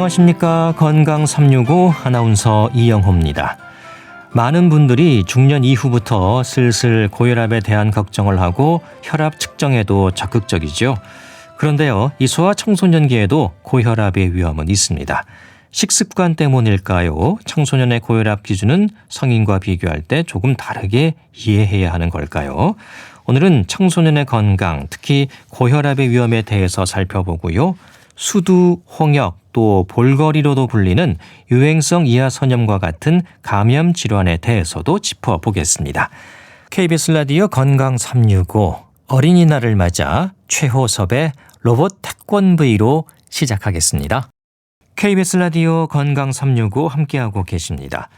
안녕하십니까. 건강 365 아나운서 이영호입니다. 많은 분들이 중년 이후부터 슬슬 고혈압에 대한 걱정을 하고 혈압 측정에도 적극적이죠. 그런데요, 이 소아청소년기에도 고혈압의 위험은 있습니다. 식습관 때문일까요? 청소년의 고혈압 기준은 성인과 비교할 때 조금 다르게 이해해야 하는 걸까요? 오늘은 청소년의 건강, 특히 고혈압의 위험에 대해서 살펴보고요. 수두, 홍역, 또 볼거리로도 불리는 유행성 이하선염과 같은 감염 질환에 대해서도 짚어보겠습니다. KBS 라디오 건강 365 어린이날을 맞아 최호섭의 로봇 태권브이로 시작하겠습니다. KBS 라디오 건강 365 함께하고 계십니다.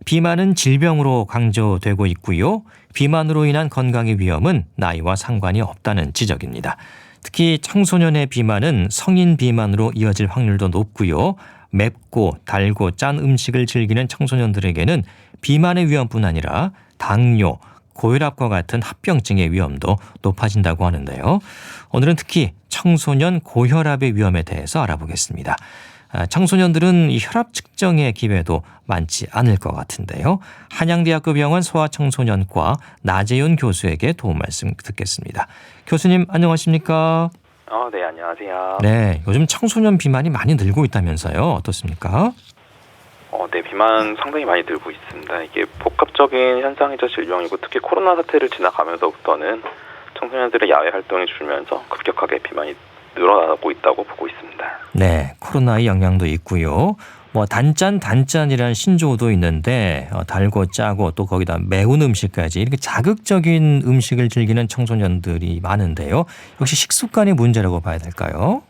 비만은 질병으로 강조되고 있고요. 비만으로 인한 건강의 위험은 나이와 상관이 없다는 지적입니다. 특히 청소년의 비만은 성인 비만으로 이어질 확률도 높고요. 맵고 달고 짠 음식을 즐기는 청소년들에게는 비만의 위험뿐 아니라 당뇨, 고혈압과 같은 합병증의 위험도 높아진다고 하는데요. 오늘은 특히 청소년 고혈압의 위험에 대해서 알아보겠습니다. 청소년들은 이 혈압 측정의 기회도 많지 않을 것 같은데요. 한양대학교 병원 소아청소년과 나재윤 교수에게 도움 말씀 듣겠습니다. 교수님 안녕하십니까? 네, 안녕하세요. 네, 요즘 청소년 비만이 많이 늘고 있다면서요. 어떻습니까? 네, 비만 상당히 많이 늘고 있습니다. 이게 복합적인 현상이자 질병이고 특히 코로나 사태를 지나가면서부터는 청소년들의 야외 활동이 줄면서 급격하게 비만이 늘어나고 있다고 보고 있습니다. 네, 코로나의 영향도 있고요. 단짠이라는 신조어도 있는데 달고 짜고 또 거기다 매운 음식까지 이렇게 자극적인 음식을 즐기는 청소년들이 많은데요. 역시 식습관의 문제라고 봐야 될까요?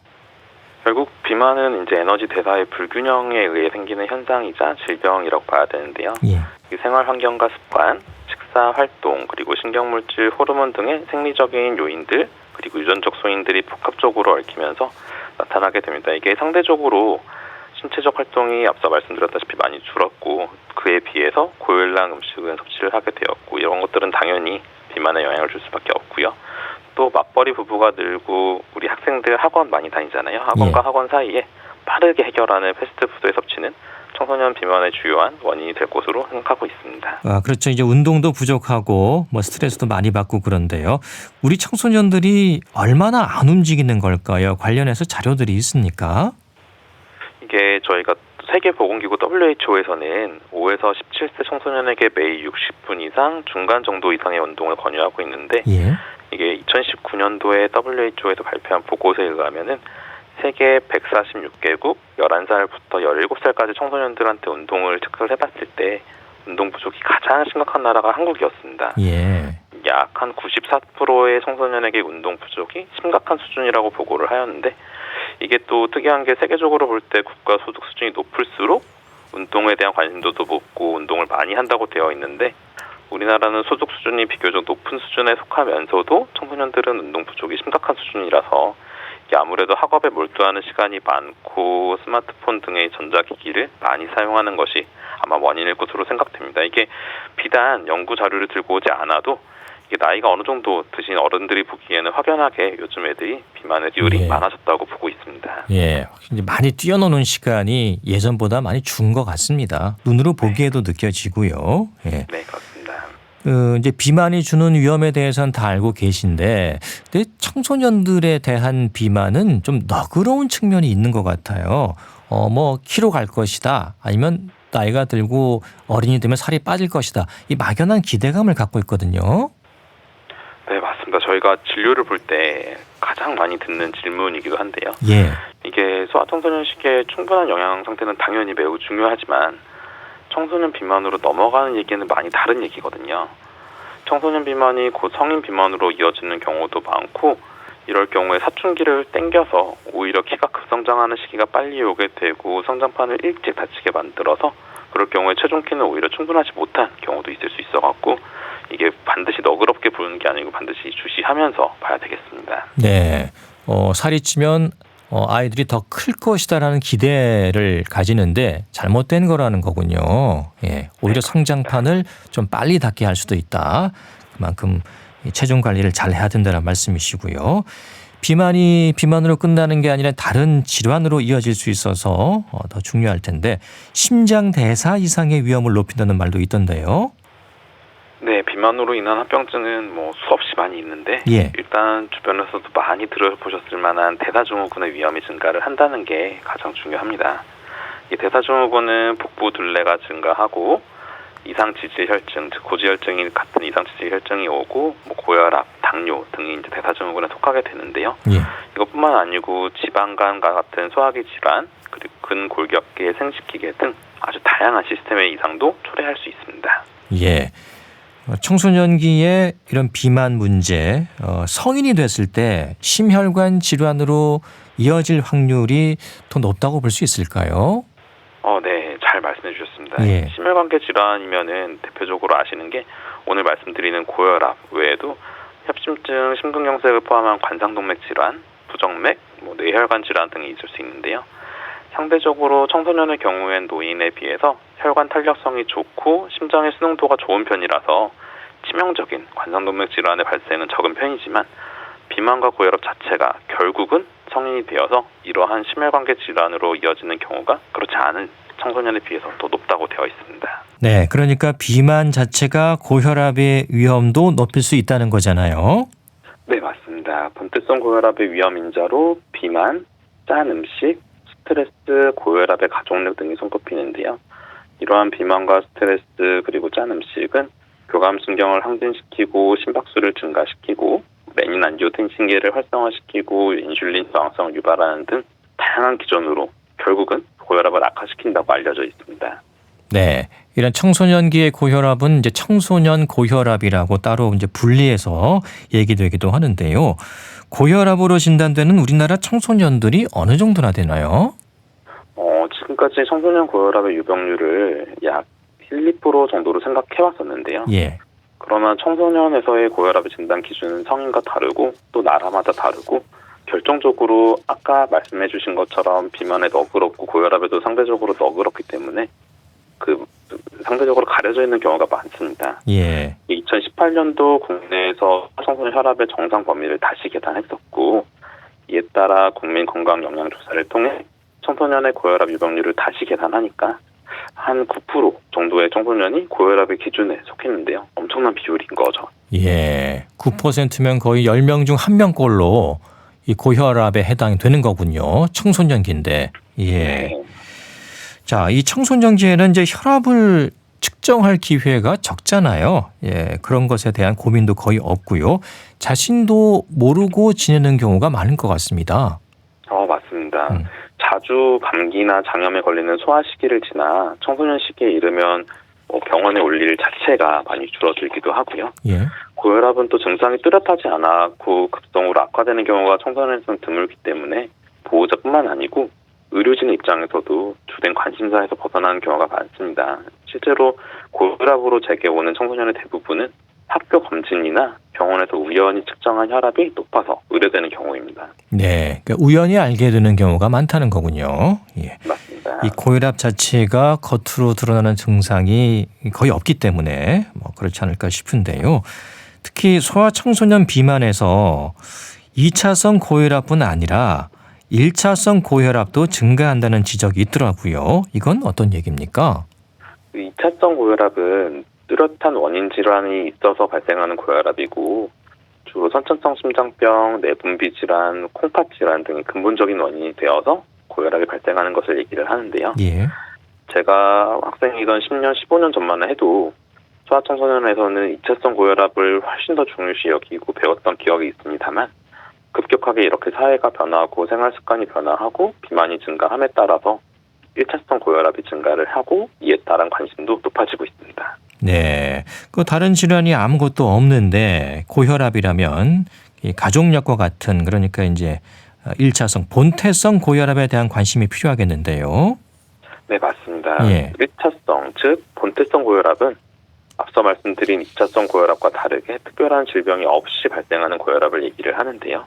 결국 비만은 이제 에너지 대사의 불균형에 의해 생기는 현상이자 질병이라고 봐야 되는데요. 예. 생활 환경과 습관, 식사 활동, 그리고 신경물질, 호르몬 등의 생리적인 요인들, 그리고 유전적 소인들이 복합적으로 얽히면서 나타나게 됩니다. 이게 상대적으로 신체적 활동이 앞서 말씀드렸다시피 많이 줄었고 그에 비해서 고열량 음식은 섭취를 하게 되었고 이런 것들은 당연히 비만에 영향을 줄 수밖에 없고요. 또 맞벌이 부부가 늘고 우리 학생들 학원 많이 다니잖아요. 학원과 학원 사이에 빠르게 해결하는 패스트푸드의 섭취는 청소년 비만의 주요한 원인이 될 것으로 생각하고 있습니다. 그렇죠. 이제 운동도 부족하고 스트레스도 많이 받고 그런데요. 우리 청소년들이 얼마나 안 움직이는 걸까요? 관련해서 자료들이 있습니까? 이게 저희가 세계보건기구 WHO에서는 5에서 17세 청소년에게 매일 60분 이상 중간 정도 이상의 운동을 권유하고 있는데 이게 2019년도에 WHO에서 발표한 보고서에 의하면은 세계 146개국 11살부터 17살까지 청소년들한테 운동을 측정을 해봤을 때 운동 부족이 가장 심각한 나라가 한국이었습니다. 약 한 94%의 청소년에게 운동 부족이 심각한 수준이라고 보고를 하였는데 이게 또 특이한 게 세계적으로 볼 때 국가 소득 수준이 높을수록 운동에 대한 관심도도 높고 운동을 많이 한다고 되어 있는데 우리나라는 소득 수준이 비교적 높은 수준에 속하면서도 청소년들은 운동 부족이 심각한 수준이라서 아무래도 학업에 몰두하는 시간이 많고 스마트폰 등의 전자기기를 많이 사용하는 것이 아마 원인일 것으로 생각됩니다. 이게 비단 연구 자료를 들고 오지 않아도 이게 나이가 어느 정도 드신 어른들이 보기에는 확연하게 요즘 애들이 비만의 비율이 많아졌다고 보고 있습니다. 이제 많이 뛰어노는 시간이 예전보다 많이 준 것 같습니다. 눈으로 보기에도 느껴지고요. 네, 그렇습니다. 이제 비만이 주는 위험에 대해서는 다 알고 계신데, 근데 청소년들에 대한 비만은 좀 너그러운 측면이 있는 것 같아요. 키로 갈 것이다. 아니면 나이가 들고 어린이 되면 살이 빠질 것이다. 이 막연한 기대감을 갖고 있거든요. 네, 맞습니다. 저희가 진료를 볼 때 가장 많이 듣는 질문이기도 한데요. 이게 소아청소년 시기에 충분한 영양 상태는 당연히 매우 중요하지만 청소년 비만으로 넘어가는 얘기는 많이 다른 얘기거든요. 청소년 비만이 곧 성인 비만으로 이어지는 경우도 많고 이럴 경우에 사춘기를 땡겨서 오히려 키가 급성장하는 시기가 빨리 오게 되고 성장판을 일찍 다치게 만들어서 그럴 경우에 체중 키는 오히려 충분하지 못한 경우도 있을 수 있어갖고 이게 반드시 너그럽게 보는 게 아니고 반드시 주시하면서 봐야 되겠습니다. 네, 살이 찌면 아이들이 더 클 것이다라는 기대를 가지는데 잘못된 거라는 거군요. 오히려 성장판을 좀 빨리 닿게 할 수도 있다. 그만큼 체중 관리를 잘 해야 된다는 말씀이시고요. 비만이 비만으로 끝나는 게 아니라 다른 질환으로 이어질 수 있어서 더 중요할 텐데 심장 대사 이상의 위험을 높인다는 말도 있던데요. 네, 비만으로 인한 합병증은 수없이 많이 있는데 예. 일단 주변에서도 많이 들어보셨을 만한 대사증후군의 위험이 증가를 한다는 게 가장 중요합니다. 이 대사증후군은 복부 둘레가 증가하고 이상지질혈증, 즉 고지혈증이 같은 이상지질혈증이 오고 고혈압, 당뇨 등이 이제 대사증후군에 속하게 되는데요. 예. 이것뿐만 아니고 지방간과 같은 소화기 질환, 그리고 근골격계, 생식기계 등 아주 다양한 시스템의 이상도 초래할 수 있습니다. 예. 청소년기에 이런 비만 문제, 성인이 됐을 때 심혈관 질환으로 이어질 확률이 더 높다고 볼 수 있을까요? 네, 잘 말씀해 주셨습니다. 예. 심혈관계 질환이면은 대표적으로 아시는 게 오늘 말씀드리는 고혈압 외에도 협심증, 심근경색을 포함한 관상동맥 질환, 부정맥, 뇌혈관 질환 등이 있을 수 있는데요. 상대적으로 청소년의 경우엔 노인에 비해서 혈관 탄력성이 좋고 심장의 수능도가 좋은 편이라서 치명적인 관상동맥 질환의 발생은 적은 편이지만 비만과 고혈압 자체가 결국은 성인이 되어서 이러한 심혈관계 질환으로 이어지는 경우가 그렇지 않은 청소년에 비해서 더 높다고 되어 있습니다. 네, 그러니까 비만 자체가 고혈압의 위험도 높일 수 있다는 거잖아요. 네, 맞습니다. 본태성 고혈압의 위험 인자로 비만, 짠 음식, 스트레스, 고혈압의 가족력 등이 손꼽히는데요. 이러한 비만과 스트레스 그리고 짠 음식은 교감신경을 항진시키고 심박수를 증가시키고 레닌안지오텐신계를 활성화시키고 인슐린 저항성을 유발하는 등 다양한 기전으로 결국은 고혈압을 악화시킨다고 알려져 있습니다. 네, 이런 청소년기의 고혈압은 이제 청소년 고혈압이라고 따로 이제 분리해서 얘기되기도 하는데요. 고혈압으로 진단되는 우리나라 청소년들이 어느 정도나 되나요? 지금까지 청소년 고혈압의 유병률을 약 1, 2% 정도로 생각해 왔었는데요. 예. 그러나 청소년에서의 고혈압의 진단 기준은 성인과 다르고 또 나라마다 다르고 결정적으로 아까 말씀해 주신 것처럼 비만에 너그럽고 고혈압에도 상대적으로 너그럽기 때문에 상대적으로 가려져 있는 경우가 많습니다. 예. 2018년도 국내에서 청소년 혈압의 정상 범위를 다시 계산했었고 이에 따라 국민건강영양조사를 통해 청소년의 고혈압 유병률을 다시 계산하니까 한 9% 정도의 청소년이 고혈압의 기준에 속했는데요. 엄청난 비율인 거죠. 예. 9%면 거의 10명 중 1명꼴로 이 고혈압에 해당이 되는 거군요. 청소년기인데. 예. 네. 자, 이 청소년기에는 이제 혈압을 측정할 기회가 적잖아요. 예. 그런 것에 대한 고민도 거의 없고요. 자신도 모르고 지내는 경우가 많은 것 같습니다. 맞습니다. 자주 감기나 장염에 걸리는 소아 시기를 지나 청소년 시기에 이르면 병원에 올 일 자체가 많이 줄어들기도 하고요. 예. 고혈압은 또 증상이 뚜렷하지 않았고 급성으로 악화되는 경우가 청소년에서는 드물기 때문에 보호자뿐만 아니고 의료진 입장에서도 주된 관심사에서 벗어나는 경우가 많습니다. 실제로 고혈압으로 제게 오는 청소년의 대부분은 학교 검진이나 병원에서 우연히 측정한 혈압이 높아서 의뢰되는 경우입니다. 네, 그러니까 우연히 알게 되는 경우가 많다는 거군요. 예. 맞습니다. 이 고혈압 자체가 겉으로 드러나는 증상이 거의 없기 때문에 그렇지 않을까 싶은데요. 특히 소아청소년 비만에서 2차성 고혈압뿐 아니라 1차성 고혈압도 증가한다는 지적이 있더라고요. 이건 어떤 얘기입니까? 2차성 고혈압은 뚜렷한 원인 질환이 있어서 발생하는 고혈압이고 주로 선천성 심장병, 내분비 질환, 콩팥 질환 등이 근본적인 원인이 되어서 고혈압이 발생하는 것을 얘기를 하는데요. 예. 제가 학생이던 10년, 15년 전만 해도 소아청소년에서는 2차성 고혈압을 훨씬 더 중요시 여기고 배웠던 기억이 있습니다만 급격하게 이렇게 사회가 변화하고 생활 습관이 변화하고 비만이 증가함에 따라서 1차성 고혈압이 증가를 하고 이에 따른 관심도 높아지고 있습니다. 네, 그 다른 질환이 아무것도 없는데 고혈압이라면 이 가족력과 같은 그러니까 이제 1차성 본태성 고혈압에 대한 관심이 필요하겠는데요. 네, 맞습니다. 예. 1차성, 즉 본태성 고혈압은 앞서 말씀드린 2차성 고혈압과 다르게 특별한 질병이 없이 발생하는 고혈압을 얘기를 하는데요.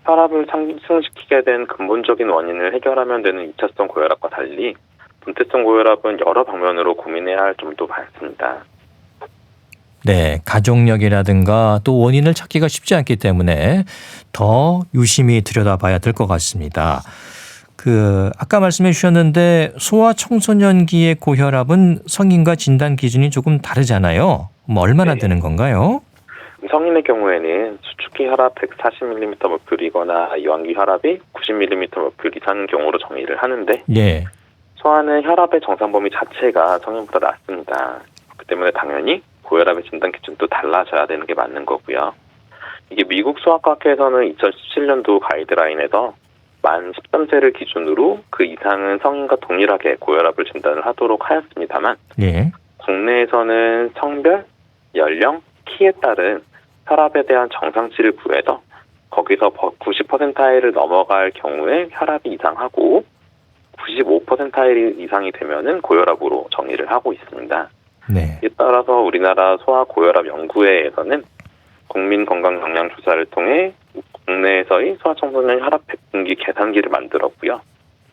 혈압을 상승시키게 된 근본적인 원인을 해결하면 되는 2차성 고혈압과 달리 본태성 고혈압은 여러 방면으로 고민해야 할 점도 많습니다. 네, 가족력이라든가 또 원인을 찾기가 쉽지 않기 때문에 더 유심히 들여다봐야 될 것 같습니다. 아까 말씀해 주셨는데 소아청소년기의 고혈압은 성인과 진단 기준이 조금 다르잖아요. 얼마나 네. 되는 건가요? 성인의 경우에는 수축기 혈압 140mmM이거나 이완기 혈압이 90mmM 이상인 경우로 정의를 하는데 예. 소아는 혈압의 정상 범위 자체가 성인보다 낮습니다. 그렇기 때문에 당연히 고혈압의 진단 기준도 달라져야 되는 게 맞는 거고요. 이게 미국 소아과학회에서는 2017년도 가이드라인에서 만 13세를 기준으로 그 이상은 성인과 동일하게 고혈압을 진단을 하도록 하였습니다만 예. 국내에서는 성별, 연령, 키에 따른 혈압에 대한 정상치를 구해서 거기서 90%를 넘어갈 경우에 혈압이 이상하고 95% 이상이 되면은 고혈압으로 정의를 하고 있습니다. 네. 이에 따라서 우리나라 소아 고혈압 연구회에서는 국민건강영양조사를 통해 국내에서의 소아청소년 혈압 100분기 계산기를 만들었고요.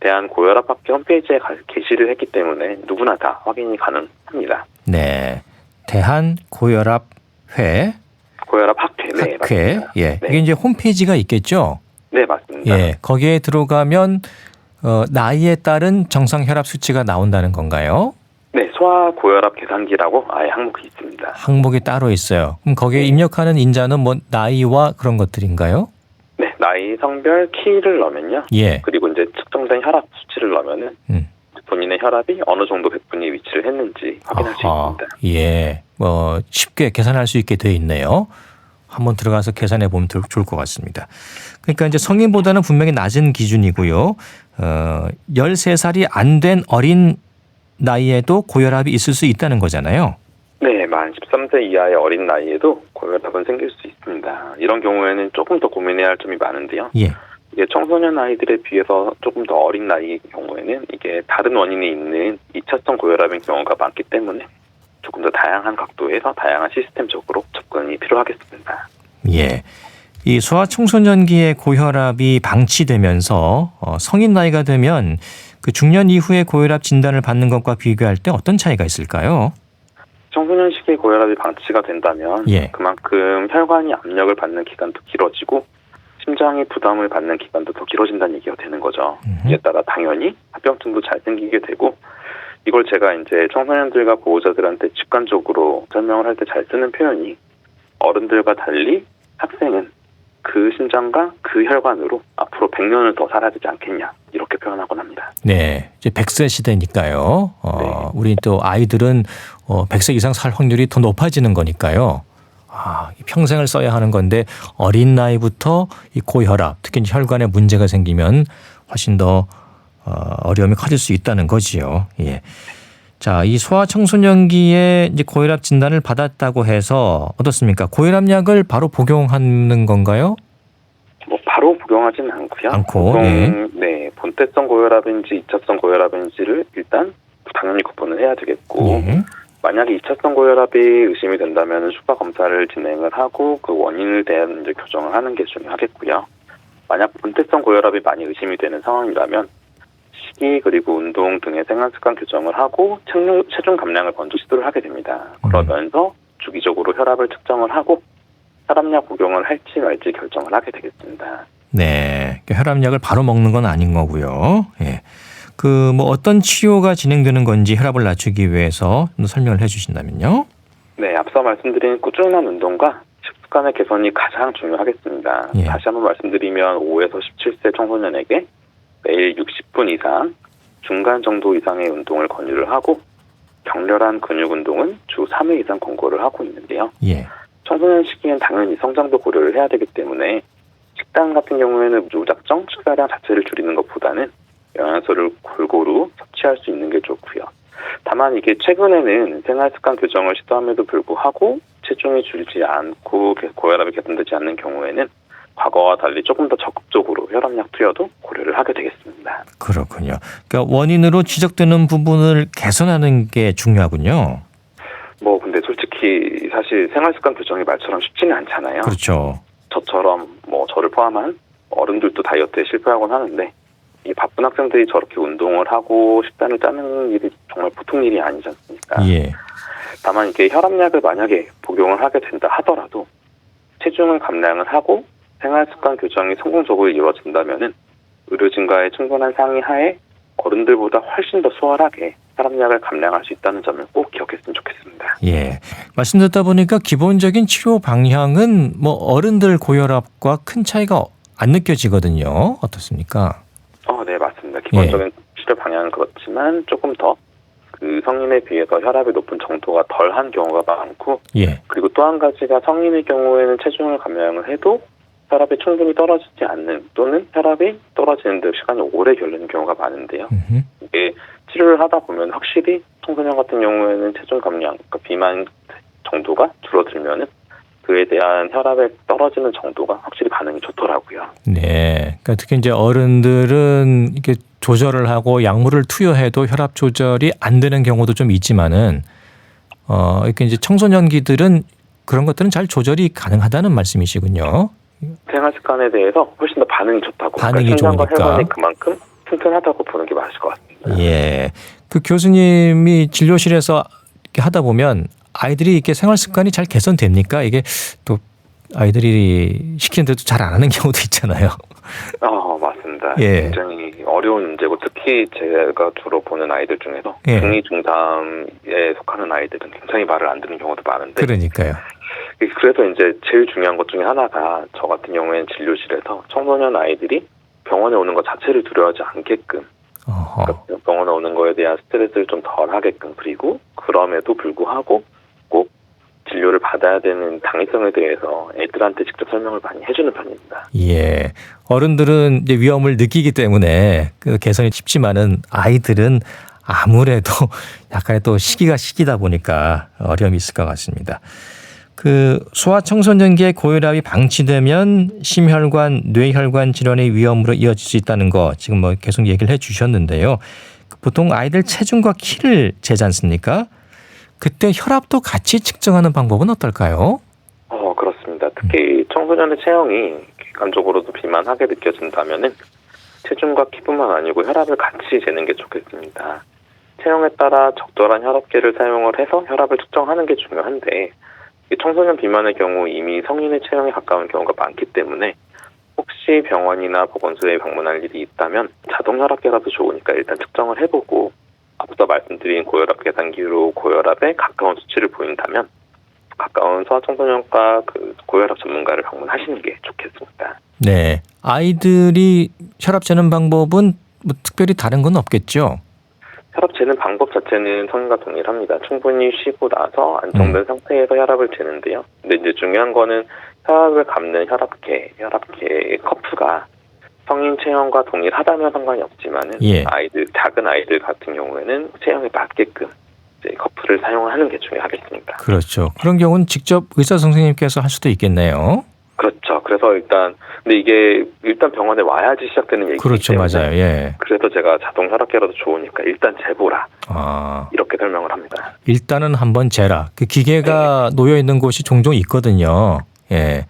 대한고혈압학회 홈페이지에 게시를 했기 때문에 누구나 다 확인이 가능합니다. 네. 대한고혈압회. 고혈압학회. 네, 학회. 맞습니다. 예. 네. 이게 이제 홈페이지가 있겠죠? 네, 맞습니다. 예. 거기에 들어가면 나이에 따른 정상 혈압 수치가 나온다는 건가요? 네, 소아 고혈압 계산기라고 아예 항목이 있습니다. 항목이 따로 있어요. 그럼 거기에 입력하는 인자는 뭐 나이와 그런 것들인가요? 네, 나이, 성별, 키를 넣으면요. 예. 그리고 이제 측정된 혈압 수치를 넣으면은 본인의 혈압이 어느 정도 100분위에 위치를 했는지 확인할 수 있습니다. 예. 쉽게 계산할 수 있게 되어 있네요. 한번 들어가서 계산해 보면 좋을 것 같습니다. 그러니까 이제 성인보다는 분명히 낮은 기준이고요. 13살이 안 된 어린 나이에도 고혈압이 있을 수 있다는 거잖아요. 네, 만 13세 이하의 어린 나이에도 고혈압은 생길 수 있습니다. 이런 경우에는 조금 더 고민해야 할 점이 많은데요. 예. 이게 청소년 아이들에 비해서 조금 더 어린 나이의 경우에는 이게 다른 원인이 있는 2차성 고혈압인 경우가 많기 때문에 조금 더 다양한 각도에서 다양한 시스템적으로 접근이 필요하겠습니다. 예. 이 소아청소년기의 고혈압이 방치되면서 성인 나이가 되면 그 중년 이후의 고혈압 진단을 받는 것과 비교할 때 어떤 차이가 있을까요? 청소년 시기의 고혈압이 방치가 된다면 그만큼 혈관이 압력을 받는 기간도 길어지고 심장이 부담을 받는 기간도 더 길어진다는 얘기가 되는 거죠. 이에 따라 당연히 합병증도 잘 생기게 되고 이걸 제가 이제 청소년들과 보호자들한테 직관적으로 설명을 할 때 잘 쓰는 표현이 어른들과 달리 학생은 그 심장과 그 혈관으로 앞으로 100년을 더 살아야 되지 않겠냐 이렇게 표현하곤 합니다. 네, 이제 100세 시대니까요. 네. 우리 또 아이들은 100세 이상 살 확률이 더 높아지는 거니까요. 평생을 써야 하는 건데 어린 나이부터 이 고혈압, 특히 혈관에 문제가 생기면 훨씬 더 어려움이 커질 수 있다는 거지요. 예. 자, 이 소아청소년기에 이제 고혈압 진단을 받았다고 해서 어떻습니까? 고혈압약을 바로 복용하는 건가요? 바로 복용하지는 않고요. 네, 본태성 고혈압인지 2차성 고혈압인지를 일단 당연히 구분을 해야 되겠고 만약에 2차성 고혈압이 의심이 된다면 추가 검사를 진행을 하고 그 원인에 대한 이제 교정을 하는 게 중요하겠고요. 만약 본태성 고혈압이 많이 의심이 되는 상황이라면 식이 그리고 운동 등의 생활습관 교정을 하고 체중 감량을 먼저 시도를 하게 됩니다. 그러면서 주기적으로 혈압을 측정을 하고 혈압약 복용을 할지 말지 결정을 하게 되겠습니다. 네, 혈압약을 바로 먹는 건 아닌 거고요. 예. 어떤 치료가 진행되는 건지 혈압을 낮추기 위해서 설명을 해주신다면요. 네, 앞서 말씀드린 꾸준한 운동과 식습관의 개선이 가장 중요하겠습니다. 예. 다시 한번 말씀드리면 5에서 17세 청소년에게 매일 60분 이상, 중간 정도 이상의 운동을 권유를 하고 격렬한 근육 운동은 주 3회 이상 권고를 하고 있는데요. 예. 청소년 시기엔 당연히 성장도 고려를 해야 되기 때문에 식단 같은 경우에는 무작정 식사량 자체를 줄이는 것보다는 영양소를 골고루 섭취할 수 있는 게 좋고요. 다만 이게 최근에는 생활습관 교정을 시도함에도 불구하고 체중이 줄지 않고 고혈압이 개선되지 않는 경우에는 과거와 달리 조금 더 적극적으로 혈압약 투여도 고려를 하게 되겠습니다. 그렇군요. 그러니까 원인으로 지적되는 부분을 개선하는 게 중요하군요. 근데 솔직히 사실 생활습관 교정이 말처럼 쉽지는 않잖아요. 그렇죠. 저처럼 저를 포함한 어른들도 다이어트에 실패하곤 하는데 이 바쁜 학생들이 저렇게 운동을 하고 식단을 짜는 일이 정말 보통 일이 아니지 않습니까? 예. 다만 이게 혈압약을 만약에 복용을 하게 된다 하더라도 체중을 감량을 하고 생활습관 교정이 성공적으로 이루어진다면은 의료진과의 충분한 상의하에 어른들보다 훨씬 더 수월하게 혈압약을 감량할 수 있다는 점을 꼭 기억했으면 좋겠습니다. 예, 말씀 듣다 보니까 기본적인 치료 방향은 뭐 어른들 고혈압과 큰 차이가 안 느껴지거든요. 어떻습니까? 네, 맞습니다. 기본적인 치료 방향은 그렇지만 조금 더 그 성인에 비해서 혈압이 높은 정도가 덜한 경우가 많고, 예. 그리고 또 한 가지가 성인의 경우에는 체중을 감량을 해도 혈압이 충분히 떨어지지 않는 또는 혈압이 떨어지는 데 시간이 오래 걸리는 경우가 많은데요. 이게 치료를 하다 보면 확실히 청소년 같은 경우에는 체중 감량, 그러니까 비만 정도가 줄어들면은 그에 대한 혈압의 떨어지는 정도가 확실히 반응이 좋더라고요. 네. 그러니까 특히 이제 어른들은 이렇게 조절을 하고 약물을 투여해도 혈압 조절이 안 되는 경우도 좀 있지만은 이렇게 이제 청소년기들은 그런 것들은 잘 조절이 가능하다는 말씀이시군요. 생활 습관에 대해서 훨씬 더 반응이 좋다고. 반응이 그러니까 좋으니까. 혈관이 그만큼 튼튼하다고 보는 게 맞을 것 같습니다. 예. 그 교수님이 진료실에서 이렇게 하다 보면 아이들이 이렇게 생활 습관이 잘 개선됩니까? 이게 또 아이들이 시키는데도 잘 안 하는 경우도 있잖아요. 맞습니다. 예. 굉장히 어려운 문제고 특히 제가 주로 보는 아이들 중에서 예. 중2, 중3에 속하는 아이들은 굉장히 말을 안 듣는 경우도 많은데 그러니까요. 그래서 이제 제일 중요한 것 중에 하나가 저 같은 경우에는 진료실에서 청소년 아이들이 병원에 오는 것 자체를 두려워하지 않게끔 그러니까 병원에 오는 거에 대한 스트레스를 좀 덜 하게끔 그리고 그럼에도 불구하고 꼭 진료를 받아야 되는 당위성에 대해서 애들한테 직접 설명을 많이 해주는 편입니다. 예. 어른들은 이제 위험을 느끼기 때문에 그 개선이 쉽지만은 아이들은 아무래도 약간의 또 시기다 보니까 어려움이 있을 것 같습니다. 그 소아청소년기에 고혈압이 방치되면 심혈관, 뇌혈관 질환의 위험으로 이어질 수 있다는 거 지금 뭐 계속 얘기를 해 주셨는데요. 보통 아이들 체중과 키를 재지 않습니까? 그때 혈압도 같이 측정하는 방법은 어떨까요? 그렇습니다. 특히 청소년의 체형이 객관적으로도 비만하게 느껴진다면은 체중과 키뿐만 아니고 혈압을 같이 재는 게 좋겠습니다. 체형에 따라 적절한 혈압계를 사용을 해서 혈압을 측정하는 게 중요한데 청소년 비만의 경우 이미 성인의 체형에 가까운 경우가 많기 때문에 혹시 병원이나 보건소에 방문할 일이 있다면 자동 혈압계라도 좋으니까 일단 측정을 해보고 앞서 말씀드린 고혈압 계산기로 고혈압에 가까운 수치를 보인다면 가까운 소아청소년과 그 고혈압 전문가를 방문하시는 게 좋겠습니다. 네, 아이들이 혈압 재는 방법은 뭐 특별히 다른 건 없겠죠? 혈압 재는 방법 자체는 성인과 동일합니다. 충분히 쉬고 나서 안정된 상태에서 혈압을 재는데요. 근데 이제 중요한 거는 혈압을 감는 혈압계의 커프가 성인 체형과 동일하다면 상관이 없지만은 예. 작은 아이들 같은 경우에는 체형에 맞게끔 이제 커프를 사용하는 게 중요하겠습니다. 그렇죠. 그런 경우는 직접 의사 선생님께서 할 수도 있겠네요. 그렇죠. 그래서 근데 이게 일단 병원에 와야지 시작되는 얘기이기 그렇죠, 때문에 맞아요. 예. 그래서 제가 자동 혈압계라도 좋으니까 일단 재보라. 이렇게 설명을 합니다. 일단은 한번 재라. 그 기계가 놓여 있는 곳이 종종 있거든요. 예.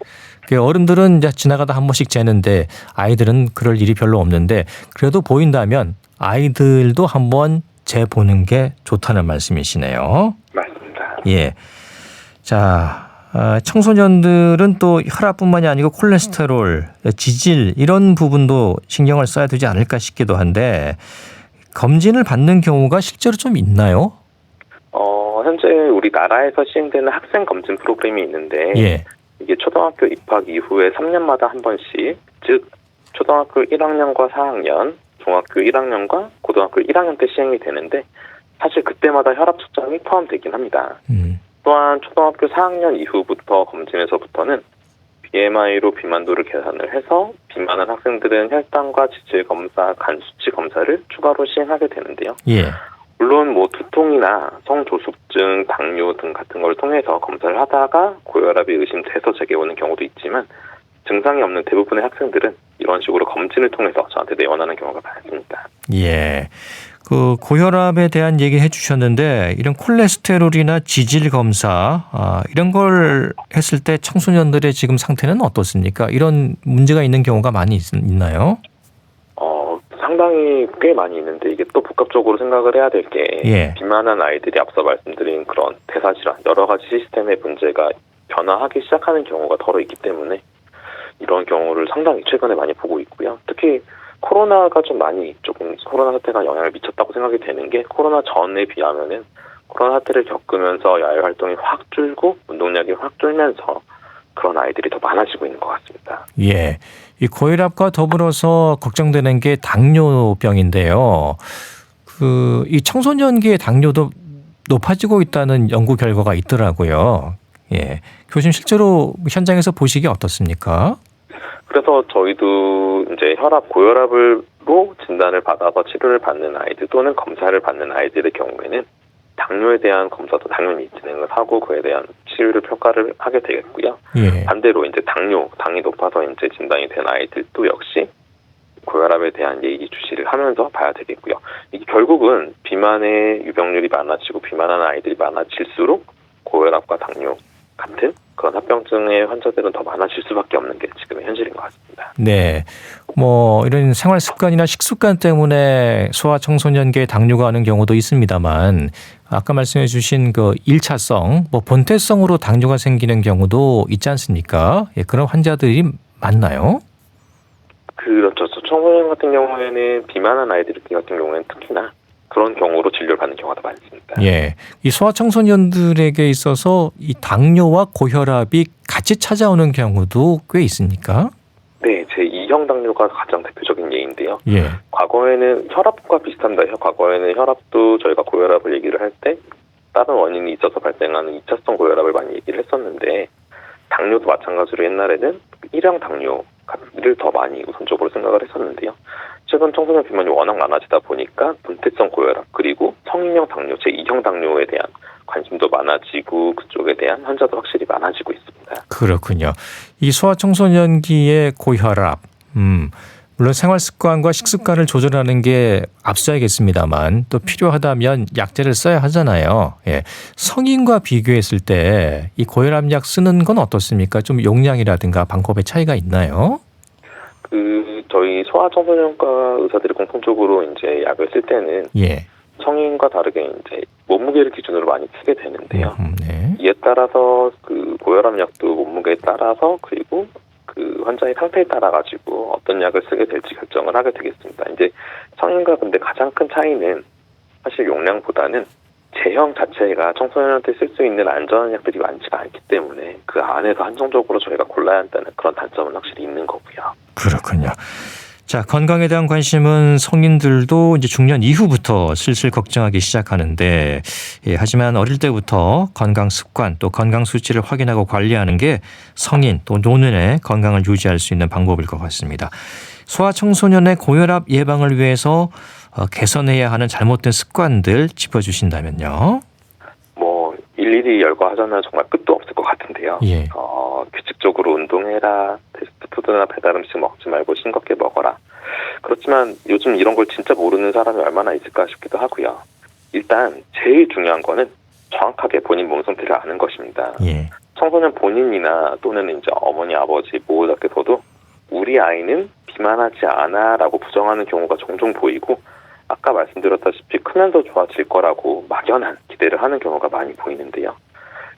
어른들은 이제 지나가다 한 번씩 재는데 아이들은 그럴 일이 별로 없는데 그래도 보인다면 아이들도 한번 재보는 게 좋다는 말씀이시네요. 맞습니다. 예. 자, 청소년들은 또 혈압뿐만이 아니고 콜레스테롤, 지질 이런 부분도 신경을 써야 되지 않을까 싶기도 한데 검진을 받는 경우가 실제로 좀 있나요? 현재 우리나라에서 시행되는 학생 검진 프로그램이 있는데 예. 이게 초등학교 입학 이후에 3년마다 한 번씩, 즉 초등학교 1학년과 4학년, 중학교 1학년과 고등학교 1학년 때 시행이 되는데 사실 그때마다 혈압 측정이 포함되긴 합니다. 또한 초등학교 4학년 이후부터 검진에서부터는 BMI로 비만도를 계산을 해서 비만한 학생들은 혈당과 지질 검사, 간 수치 검사를 추가로 시행하게 되는데요. 예. 물론 두통이나 성조숙증, 당뇨 등 같은 걸 통해서 검사를 하다가 고혈압이 의심돼서 제게 오는 경우도 있지만 증상이 없는 대부분의 학생들은 이런 식으로 검진을 통해서 저한테 내원하는 경우가 많습니다. 예. 그 고혈압에 대한 얘기 해주셨는데 이런 콜레스테롤이나 지질 검사 이런 걸 했을 때 청소년들의 지금 상태는 어떻습니까? 이런 문제가 있는 경우가 많이 있나요? 상당히 꽤 많이 있는데 이게 또 복합적으로 생각을 해야 될 게 비만한 아이들이 앞서 말씀드린 그런 대사질환, 여러 가지 시스템의 문제가 변화하기 시작하는 경우가 더러 있기 때문에 이런 경우를 상당히 최근에 많이 보고 있고요. 특히 코로나가 조금 코로나 사태가 영향을 미쳤다고 생각이 되는 게 코로나 전에 비하면은 코로나 사태를 겪으면서 야외 활동이 확 줄고 운동량이 확 줄면서 그런 아이들이 더 많아지고 있는 것 같습니다. 예. 이 고혈압과 더불어서 걱정되는 게 당뇨병인데요. 이 청소년기의 당뇨도 높아지고 있다는 연구 결과가 있더라고요. 예. 교수님 실제로 현장에서 보시기 어떻습니까? 그래서 저희도 이제 고혈압으로 진단을 받아서 치료를 받는 아이들 또는 검사를 받는 아이들의 경우에는 당뇨에 대한 검사도 당연히 진행을 하고 그에 대한 치료를 평가를 하게 되겠고요. 반대로 이제 당이 높아서 이제 진단이 된 아이들도 역시 고혈압에 대한 예의 주시를 하면서 봐야 되겠고요. 이게 결국은 비만의 유병률이 많아지고 비만한 아이들이 많아질수록 고혈압과 당뇨 같은 그런 합병증의 환자들은 더 많아질 수밖에 없는 게 지금의 현실인 것 같습니다. 네. 이런 생활 습관이나 식습관 때문에 소아청소년기에 당뇨가 오는 경우도 있습니다만 아까 말씀해 주신 그 1차성, 본태성으로 당뇨가 생기는 경우도 있지 않습니까? 예, 그런 환자들이 많나요? 그렇죠. 청소년 같은 경우에는 비만한 아이들 같은 경우에는 특히나 그런 경우로 진료를 받는 경우가 더 많습니다. 예, 이 소아청소년들에게 있어서 이 당뇨와 고혈압이 같이 찾아오는 경우도 꽤 있습니까? 네, 제2형 당뇨가 가장 대표적인 예인데요. 예. 과거에는 혈압과 비슷합니다. 과거에는 혈압도 저희가 고혈압을 얘기를 할 때 다른 원인이 있어서 발생하는 2차성 고혈압을 많이 얘기를 했었는데 당뇨도 마찬가지로 옛날에는 1형 당뇨를 더 많이 우선적으로 생각을 했었는데요. 최근 청소년 비만이 워낙 많아지다 보니까 본태성 고혈압 그리고 성인형 당뇨, 제2형 당뇨에 대한 관심도 많아지고 그쪽에 대한 환자도 확실히 많아지고 있습니다. 그렇군요. 이 소아청소년기의 고혈압, 물론 생활습관과 식습관을 조절하는 게 앞서야겠습니다만 또 필요하다면 약제를 써야 하잖아요. 예. 성인과 비교했을 때 이 고혈압약 쓰는 건 어떻습니까? 좀 용량이라든가 방법의 차이가 있나요? 저희 소아청소년과 의사들이 공통적으로 이제 약을 쓸 때는 성인과 다르게 이제 몸무게를 기준으로 많이 쓰게 되는데요. 이에 따라서 그 고혈압 약도 몸무게에 따라서 그리고 그 환자의 상태에 따라 가지고 어떤 약을 쓰게 될지 결정을 하게 되겠습니다. 이제 성인과 근데 가장 큰 차이는 사실 용량보다는 제형 자체가 청소년한테 쓸 수 있는 안전한 약들이 많지가 않기 때문에 그 안에서 한정적으로 저희가 골라야 한다는 그런 단점은 확실히 있는 거고요. 그렇군요. 자, 건강에 대한 관심은 성인들도 이제 중년 이후부터 슬슬 걱정하기 시작하는데, 하지만 어릴 때부터 건강 습관 또 건강 수치를 확인하고 관리하는 게 성인 또 노년의 건강을 유지할 수 있는 방법일 것 같습니다. 소아청소년의 고혈압 예방을 위해서 개선해야 하는 잘못된 습관들 짚어주신다면요. 일일이 열거하자면 정말 끝도 없을 것 같은데요. 규칙적으로 운동해라, 패스트푸드나 배달 음식 먹지 말고 싱겁게 먹어라. 그렇지만 요즘 이런 걸 진짜 모르는 사람이 얼마나 있을까 싶기도 하고요. 일단 제일 중요한 거는 정확하게 본인 몸 상태를 아는 것입니다. 청소년 본인이나 또는 이제 어머니, 아버지, 보호자께서도 우리 아이는 비만하지 않아라고 부정하는 경우가 종종 보이고 아까 말씀드렸다시피 크면서 좋아질 거라고 막연한 기대를 하는 경우가 많이 보이는데요.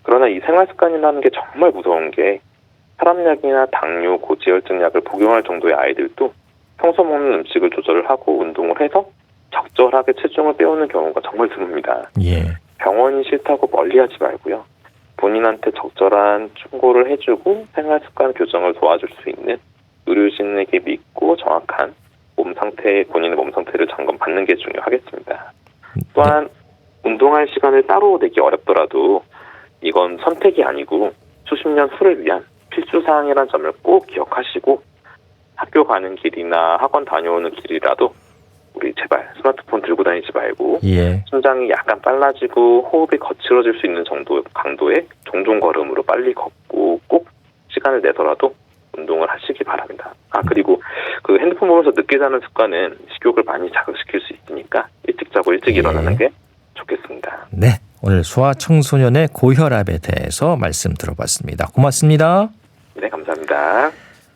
그러나 이 생활습관이라는 게 정말 무서운 게 혈압약이나 당뇨, 고지혈증 약을 복용할 정도의 아이들도 평소 먹는 음식을 조절을 하고 운동을 해서 적절하게 체중을 빼오는 경우가 정말 드뭅니다. 병원이 싫다고 멀리하지 말고요. 본인한테 적절한 충고를 해주고 생활습관 교정을 도와줄 수 있는 의료진에게 믿고 정확한 본인의 몸 상태를 점검 받는 게 중요하겠습니다. 또한 운동할 시간을 따로 내기 어렵더라도 이건 선택이 아니고 수십 년 후를 위한 필수사항이라는 점을 꼭 기억하시고 학교 가는 길이나 학원 다녀오는 길이라도 우리 제발 스마트폰 들고 다니지 말고 심장이 약간 빨라지고 호흡이 거칠어질 수 있는 강도의 종종 걸음으로 빨리 걷고 꼭 시간을 내더라도 운동을 하시기 바랍니다. 그리고 그 핸드폰 보면서 늦게 자는 습관은 식욕을 많이 자극시킬 수 있으니까 일찍 자고 일찍 일어나는 게 좋겠습니다. 네, 오늘 소아청소년의 고혈압에 대해서 말씀 들어봤습니다. 고맙습니다. 네, 감사합니다.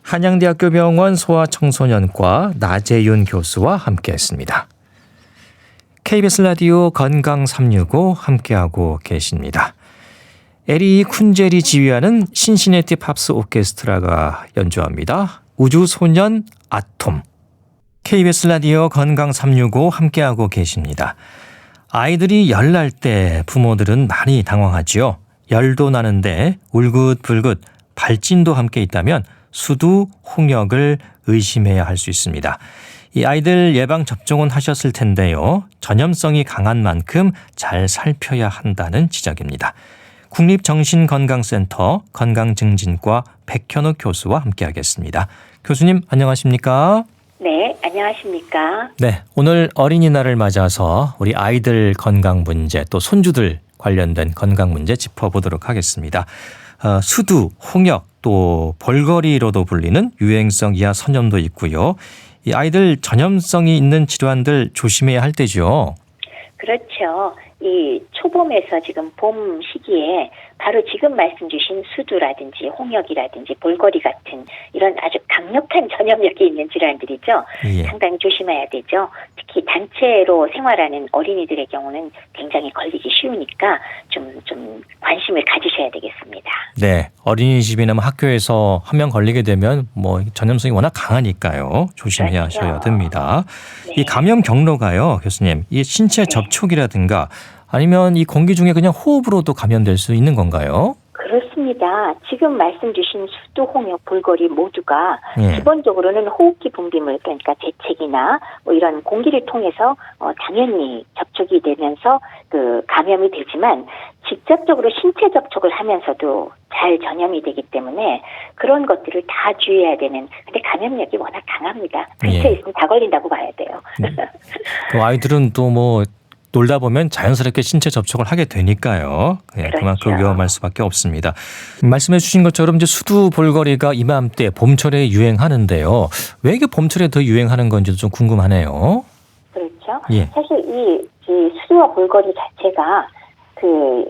한양대학교 병원 소아청소년과 나재윤 교수와 함께했습니다. KBS 라디오 건강 365 함께하고 계십니다. 에리 쿤젤이 지휘하는 신시내티 팝스 오케스트라가 연주합니다. 우주소년 아톰. KBS 라디오 건강 365 함께하고 계십니다. 아이들이 열 날 때 부모들은 많이 당황하지요. 열도 나는데 울긋불긋 발진도 함께 있다면 수두, 홍역을 의심해야 할 수 있습니다. 이 아이들 예방 접종은 하셨을 텐데요. 전염성이 강한 만큼 잘 살펴야 한다는 지적입니다. 국립정신건강센터 건강증진과 백현욱 교수와 함께하겠습니다. 교수님 안녕하십니까? 네, 안녕하십니까? 네, 오늘 어린이날을 맞아서 우리 아이들 건강 문제 또 손주들 관련된 건강 문제 짚어보도록 하겠습니다. 수두, 홍역 또 볼거리로도 불리는 유행성 이하 선염도 있고요. 이 아이들 전염성이 있는 질환들 조심해야 할 때죠. 그렇죠. 이 초봄에서 지금 봄 시기에 바로 지금 말씀 주신 수두라든지 홍역이라든지 볼거리 같은 이런 아주 강력한 전염력이 있는 질환들이죠. 예. 상당히 조심해야 되죠. 특히 단체로 생활하는 어린이들의 경우는 굉장히 걸리기 쉬우니까 좀 관심을 가지셔야 되겠습니다. 네, 어린이집이나 학교에서 한 명 걸리게 되면 뭐 전염성이 워낙 강하니까요. 조심해야 그렇죠. 하셔야 됩니다. 네. 이 감염 경로가요, 교수님. 이 신체 접촉이라든가 아니면 이 공기 중에 그냥 호흡으로도 감염될 수 있는 건가요? 그렇습니다. 지금 말씀 주신 수두, 홍역, 볼거리 모두가 예. 기본적으로는 호흡기 분비물, 그러니까 재채기나 뭐 이런 공기를 통해서 당연히 접촉이 되면서 그 감염이 되지만 직접적으로 신체 접촉을 하면서도 잘 전염이 되기 때문에 그런 것들을 다 주의해야 되는. 근데 감염력이 워낙 강합니다. 근처에 예. 있으면 다 걸린다고 봐야 돼요. 그 아이들은 또 뭐 놀다 보면 자연스럽게 신체 접촉을 하게 되니까요. 네, 그렇죠. 그만큼 위험할 수밖에 없습니다. 말씀해 주신 것처럼 이제 수두 볼거리가 이맘때 봄철에 유행하는데요. 왜 이게 봄철에 더 유행하는 건지도 좀 궁금하네요. 그렇죠. 예. 사실 이 수두와 볼거리 자체가 그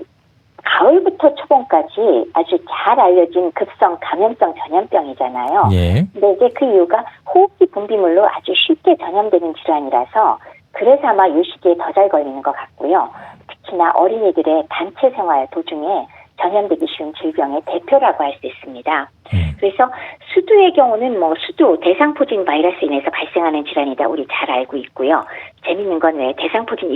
가을부터 초봄까지 아주 잘 알려진 급성 감염성 전염병이잖아요. 예. 근데 이제 그 이유가 호흡기 분비물로 아주 쉽게 전염되는 질환이라서 그래서 아마 이 시기에 더 잘 걸리는 것 같고요. 특히나 어린이들의 단체 생활 도중에 전염되기 쉬운 질병의 대표라고 할 수 있습니다. 그래서 수두의 경우는 뭐 수두 대상포진 바이러스에 인해서 발생하는 질환이다 우리 잘 알고 있고요. 재밌는 건 왜 대상포진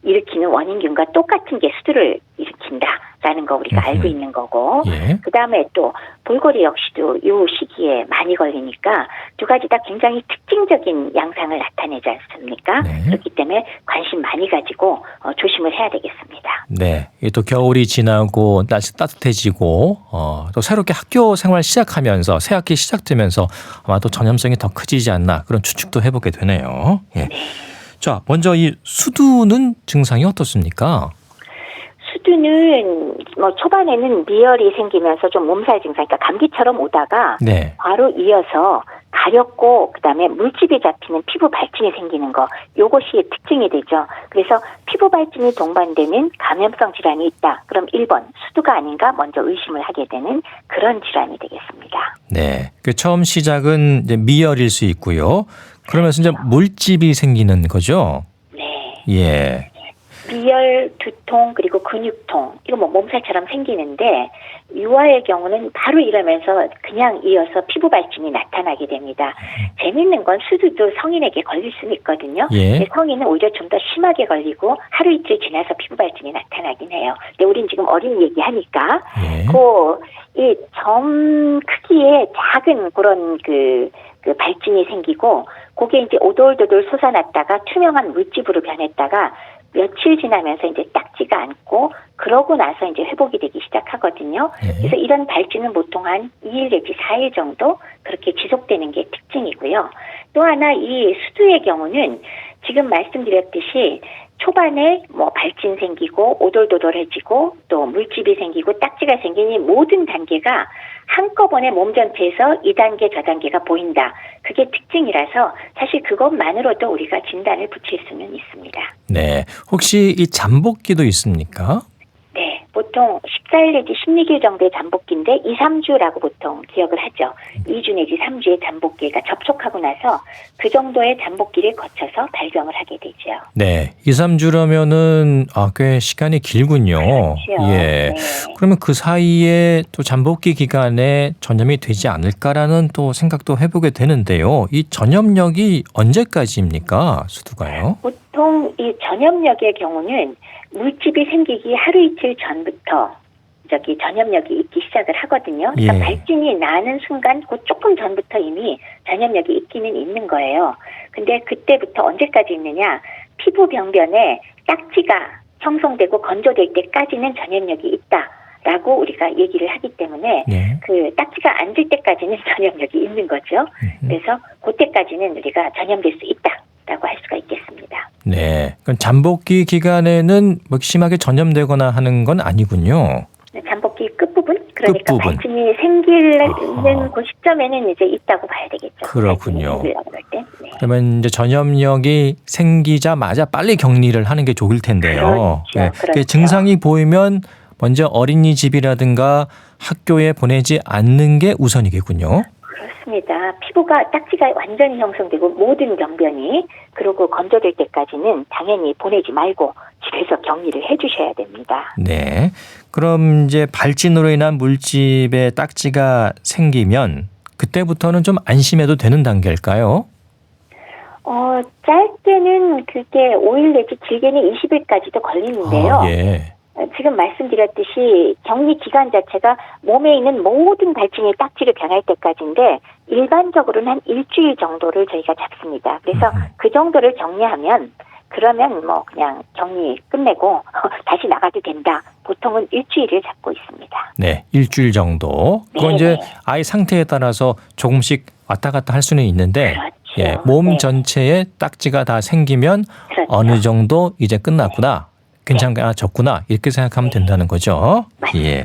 일으키는 원인균과 똑같은 게 수두를 일으킨다라는 거 우리가 알고 있는 거고 예. 그다음에 또 볼거리 역시도 이 시기에 많이 걸리니까 두 가지 다 굉장히 특징적인 양상을 나타내지 않습니까? 네. 그렇기 때문에 관심 많이 가지고 조심을 해야 되겠습니다. 네. 이게 또 겨울이 지나고 날씨 따뜻해지고 또 새롭게 학교 생활 시작하면서 새 학기 시작되면서 아마 또 전염성이 더 커지지 않나 그런 추측도 해보게 되네요. 예. 자, 먼저 이 수두는 증상이 어떻습니까? 수두는 뭐 초반에는 미열이 생기면서 좀 몸살 증상, 그러니까 감기처럼 오다가 네. 바로 이어서 가렵고 그다음에 물집이 잡히는 피부 발진이 생기는 거, 요것이 특징이 되죠. 그래서 피부 발진이 동반되는 감염성 질환이 있다. 그럼 1번 수두가 아닌가 먼저 의심을 하게 되는 그런 질환이 되겠습니다. 네. 그 처음 시작은 이제 미열일 수 있고요. 그러면서 이제 물집이 생기는 거죠. 네. 예. 미열, 두통, 그리고 근육통, 이거 뭐 몸살처럼 생기는데 유아의 경우는 바로 이러면서 그냥 이어서 피부 발진이 나타나게 됩니다. 재밌는 건 수두도 성인에게 걸릴 수는 있거든요. 예. 근데 성인은 오히려 좀 더 심하게 걸리고 하루 이틀 지나서 피부 발진이 나타나긴 해요. 근데 우린 지금 어린 얘기하니까 예. 이 점 크기의 작은 그런 그 발진이 생기고 그게 이제 오돌오돌 솟아났다가 투명한 물집으로 변했다가 며칠 지나면서 이제 딱지가 않고 그러고 나서 이제 회복이 되기 시작하거든요. 그래서 이런 발진은 보통 한 2일 내지 4일 정도 그렇게 지속되는 게 특징이고요. 또 하나 이 수두의 경우는 지금 말씀드렸듯이 초반에 뭐 발진 생기고 오돌도돌해지고 또 물집이 생기고 딱지가 생기니 모든 단계가 한꺼번에 몸 전체에서 이 단계 저 단계가 보인다. 그게 특징이라서 사실 그것만으로도 우리가 진단을 붙일 수는 있습니다. 네. 혹시 이 잠복기도 있습니까? 네. 보통 보통 14일 내지 16일 정도의 잠복기인데 2, 3주라고 보통 기억을 하죠. 2주 내지 3주의 잠복기가 접촉하고 나서 그 정도의 잠복기를 거쳐서 발병을 하게 되죠. 네, 2, 3주라면은 꽤 시간이 길군요. 그렇죠. 예. 네. 그러면 그 사이에 또 잠복기 기간에 전염이 되지 않을까라는 또 생각도 해보게 되는데요. 이 전염력이 언제까지입니까? 수두가요? 보통 이 전염력의 경우는 물집이 생기기 하루 이틀 전부터 전염력이 있기 시작을 하거든요. 그러니까 예. 발진이 나는 순간 그 조금 전부터 이미 전염력이 있기는 있는 거예요. 근데 그때부터 언제까지 있느냐? 피부 병변에 딱지가 형성되고 건조될 때까지는 전염력이 있다라고 우리가 얘기를 하기 때문에 네. 그 딱지가 앉을 때까지는 전염력이 있는 거죠. 그래서 그때까지는 우리가 전염될 수 있다라고 할 수가 있겠습니다. 네. 그럼 잠복기 기간에는 뭐 심하게 전염되거나 하는 건 아니군요. 잠복기 끝부분? 그러니까 끝부분. 발진이 생기는 그 시점에는 이제 있다고 봐야 되겠죠. 그렇군요. 발진이 생기려고 할 때. 네. 그러면 이제 전염력이 생기자마자 빨리 격리를 하는 게 좋을 텐데요. 그렇죠. 그렇죠. 증상이 보이면 먼저 어린이집이라든가 학교에 보내지 않는 게 우선이겠군요. 그렇습니다. 피부가 딱지가 완전히 형성되고 모든 병변이 그리고 건조될 때까지는 당연히 보내지 말고 집에서 격리를 해주셔야 됩니다. 네. 그럼 이제 발진으로 인한 물집에 딱지가 생기면 그때부터는 좀 안심해도 되는 단계일까요? 짧게는 그게 5일 내지 길게는 20일까지도 걸리는데요. 예. 지금 말씀드렸듯이 격리 기간 자체가 몸에 있는 모든 발진이 딱지로 변할 때까지인데 일반적으로는 한 일주일 정도를 저희가 잡습니다. 그래서 그 정도를 격리하면 그러면 뭐 그냥 격리 끝내고 다시 나가도 된다. 보통은 일주일을 잡고 있습니다. 네, 일주일 정도. 그건 네네. 이제 아이 상태에 따라서 조금씩 왔다 갔다 할 수는 있는데 그렇죠. 예, 몸 네. 전체에 딱지가 다 생기면 그렇죠. 어느 정도 이제 끝났구나. 괜찮아졌구나. 이렇게 생각하면 된다는 거죠. 맞습니다. 예.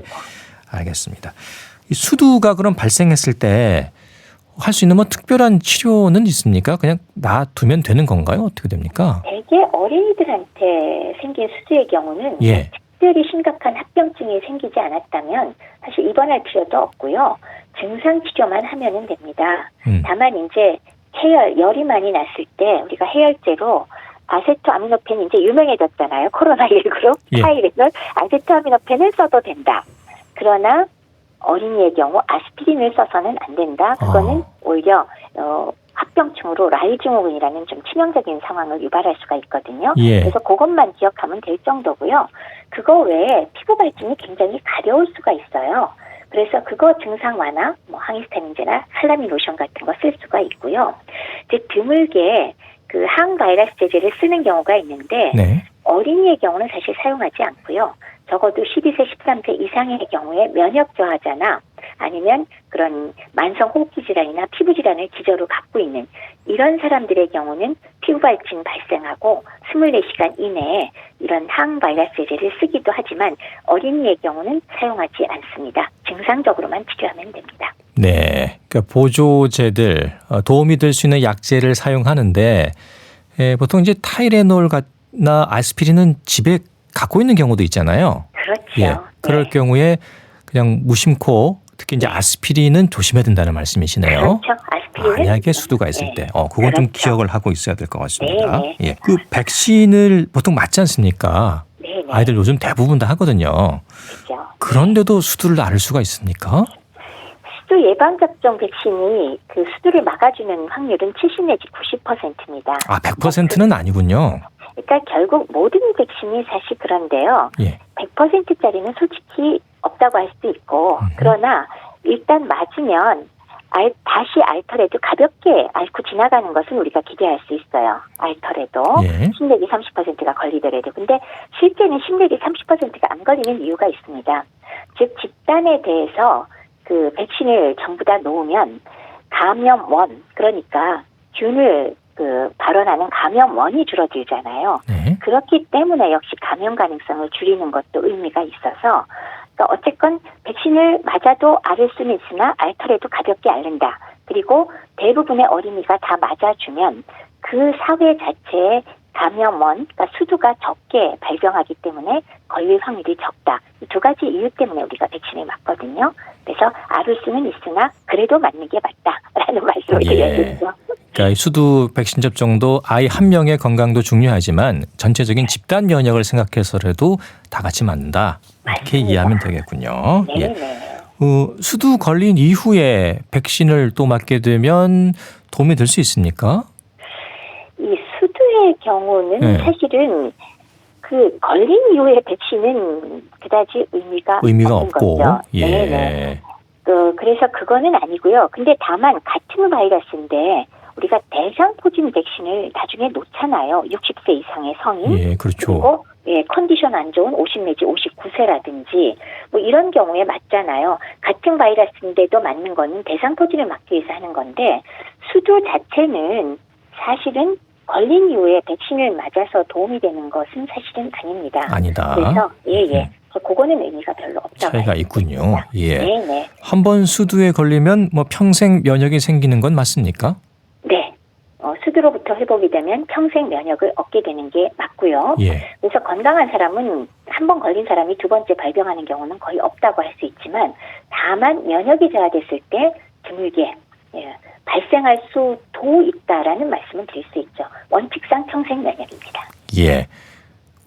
알겠습니다. 이 수두가 그럼 발생했을 때 할 수 있는 뭐 특별한 치료는 있습니까? 그냥 놔두면 되는 건가요? 어떻게 됩니까? 대개 어린이들한테 생긴 수두의 경우는 예. 특별히 심각한 합병증이 생기지 않았다면 사실 입원할 필요도 없고요. 증상 치료만 하면은 됩니다. 다만 이제 열이 많이 났을 때 우리가 해열제로 아세토아미노펜이 이제 유명해졌잖아요. 코로나19로 예. 타이레놀 아세토아미노펜을 써도 된다. 그러나 어린이의 경우 아스피린을 써서는 안 된다. 그거는 오히려 합병증으로 라이증후군이라는 좀 치명적인 상황을 유발할 수가 있거든요. 예. 그래서 그것만 기억하면 될 정도고요. 그거 외에 피부 발진이 굉장히 가려울 수가 있어요. 그래서 그거 증상 완화, 뭐 항히스타민제나 살라민 로션 같은 거 쓸 수가 있고요. 이제 드물게 그 항바이러스 제제를 쓰는 경우가 있는데 네. 어린이의 경우는 사실 사용하지 않고요. 적어도 12세, 13세 이상의 경우에 면역 저하자나 아니면 그런 만성 호흡기 질환이나 피부 질환을 기저로 갖고 있는 이런 사람들의 경우는 피부 발진 발생하고 24시간 이내에 이런 항바이러스 제제를 쓰기도 하지만 어린이의 경우는 사용하지 않습니다. 증상적으로만 치료하면 됩니다. 네. 그러니까 보조제들, 도움이 될 수 있는 약제를 사용하는데 보통 이제 타이레놀이나 아스피린은 집에 갖고 있는 경우도 있잖아요. 그렇죠. 예. 그럴 네. 경우에 그냥 무심코 특히 이제 아스피린은 조심해야 된다는 말씀이시네요. 그렇죠. 아스피린은 만약에 수두가 있을 네. 때, 그건 좀 그렇죠. 기억을 하고 있어야 될 것 같습니다. 네, 네. 예. 그 백신을 보통 맞지 않습니까? 네, 네. 아이들 요즘 대부분 다 하거든요. 그렇죠. 그런데도 수두를 앓을 수가 있습니까? 수두 예방접종 백신이 그 수두를 막아주는 확률은 70 내지 90%입니다. 100%는 아니군요. 그러니까 결국 모든 백신이 사실 그런데요. 예. 100%짜리는 솔직히 없다고 할 수도 있고 그러나 일단 맞으면 다시 앓더라도 가볍게 앓고 지나가는 것은 우리가 기대할 수 있어요. 앓더라도 예. 10 내지 30%가 걸리더라도. 근데 실제는 10 내지 30%가 안 걸리는 이유가 있습니다. 즉 집단에 대해서 그 백신을 전부 다 놓으면 감염원, 그러니까 균을 발원하는 감염원이 줄어들잖아요. 네. 그렇기 때문에 역시 감염 가능성을 줄이는 것도 의미가 있어서 그러니까 어쨌건 백신을 맞아도 앓을 수는 있으나 앓더라도 가볍게 앓는다. 그리고 대부분의 어린이가 다 맞아주면 그 사회 자체에 감염원, 그러니까 수두가 적게 발병하기 때문에 걸릴 확률이 적다. 이 두 가지 이유 때문에 우리가 백신을 맞거든요. 그래서 앓을 수는 있으나 그래도 맞는 게 맞다라는 말씀을 드렸죠. 그러니까 수두 백신 접종도 아이 한 명의 건강도 중요하지만 전체적인 집단 면역을 생각해서라도 다 같이 맞는다. 이렇게 맞습니다. 이해하면 되겠군요. 네. 예. 수두 걸린 이후에 백신을 또 맞게 되면 도움이 될 수 있습니까? 이 수두의 경우는 네. 사실은 그 걸린 이후의 백신은 그다지 의미가 없는 없고. 거죠. 예. 네네. 그래서 그거는 아니고요. 근데 다만 같은 바이러스인데 우리가 대상포진 백신을 나중에 놓잖아요. 60세 이상의 성인. 예, 그렇죠. 그리고 컨디션 안 좋은 50 내지 59세라든지 뭐 이런 경우에 맞잖아요. 같은 바이러스인데도 맞는 거는 대상포진을 막기 위해서 하는 건데 수두 자체는 사실은 걸린 이후에 백신을 맞아서 도움이 되는 것은 사실은 아닙니다. 아니다. 그래서 그거는 의미가 별로 없다고 차이가 있군요. 예. 네네. 한 번 수두에 걸리면 뭐 평생 면역이 생기는 건 맞습니까? 네. 수두로부터 회복이 되면 평생 면역을 얻게 되는 게 맞고요. 예. 그래서 건강한 사람은 한 번 걸린 사람이 두 번째 발병하는 경우는 거의 없다고 할 수 있지만 다만 면역이 저하됐을 때 드물게 발생할 수도 있다라는 말씀을 드릴 수 있죠. 원칙상 평생 면역입니다. 예.